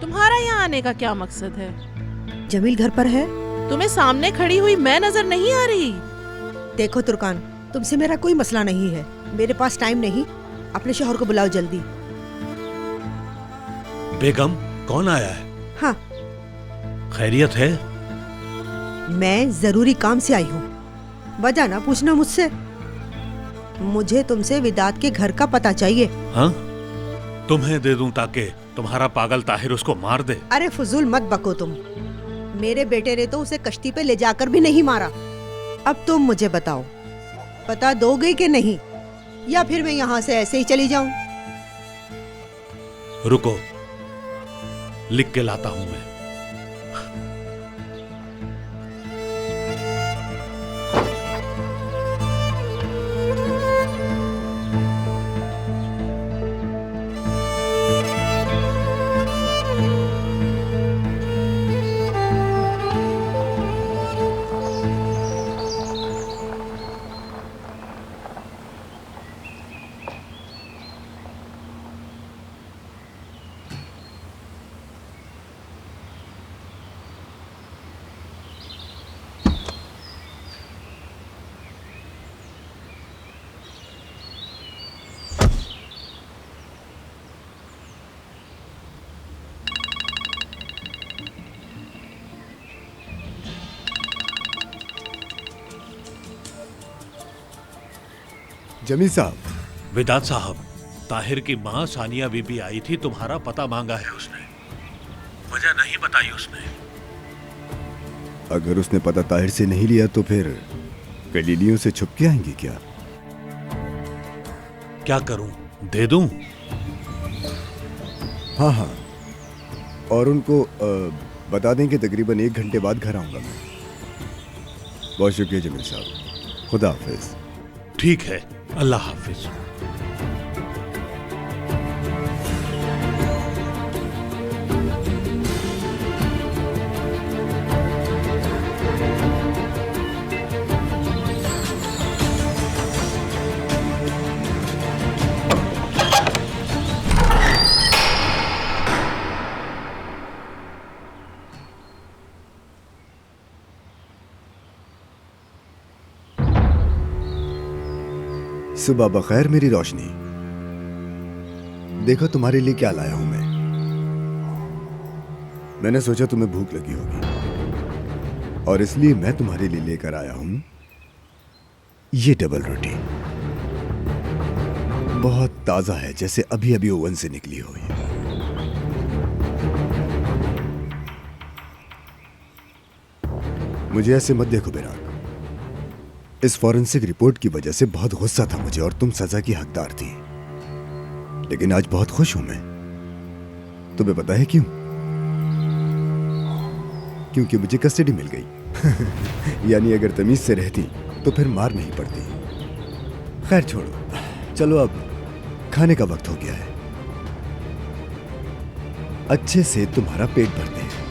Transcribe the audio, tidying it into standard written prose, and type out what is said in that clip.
तुम्हारा यहाँ आने का क्या मकसद है? जमील घर पर है? तुम्हें सामने खड़ी हुई मैं नजर नहीं आ रही? देखो तुर्कान, तुमसे मेरा कोई मसला नहीं है, मेरे पास टाइम नहीं, अपने शौहर को बुलाओ जल्दी। बेगम, कौन आया है? हाँ, खैरियत है? मैं जरूरी काम से आई हूँ, वजह ना पूछना मुझसे। मुझे तुमसे विदात के घर का पता चाहिए। हाँ? तुम्हें दे दूं ताकि तुम्हारा पागल ताहिर उसको मार दे? अरे फजूल मत बको तुम, मेरे बेटे ने तो उसे कश्ती पे ले जाकर भी नहीं मारा। अब तुम मुझे बताओ, पता दोगे कि नहीं, या फिर मैं यहाँ से ऐसे ही चली जाऊं? रुको, लिख के लाता हूं मैं। जमील साहब। विदात साहब, ताहिर की माँ सानिया बीबी आई थी, तुम्हारा पता मांगा है उसने। वजह नहीं बताई उसने। अगर उसने पता ताहिर से नहीं लिया तो फिर कलीलियों से छुप के आएंगी क्या? क्या करूं, दे दूं? हाँ हाँ, और उनको बता दें कि तकरीबन 1 घंटे बाद घर आऊंगा मैं। बहुत शुक्रिया जमील साहब, खुदा हाफिज। ठीक है, अल्लाह हाफिज। सुबह बखैर मेरी रोशनी। देखो तुम्हारे लिए क्या लाया हूं मैं। मैंने सोचा तुम्हें भूख लगी होगी और इसलिए मैं तुम्हारे लिए लेकर आया हूं ये डबल रोटी। बहुत ताजा है, जैसे अभी अभी ओवन से निकली हो। मुझे ऐसे मत देखो बेराग, इस फॉरेंसिक रिपोर्ट की वजह से बहुत गुस्सा था मुझे और तुम सजा की हकदार थी, लेकिन आज बहुत खुश हूं मैं। तुम्हें पता है क्यों? क्योंकि मुझे कस्टडी मिल गई। यानी अगर तमीज से रहती तो फिर मार नहीं पड़ती। खैर छोड़ो, चलो अब खाने का वक्त हो गया है। अच्छे से तुम्हारा पेट भरते हैं।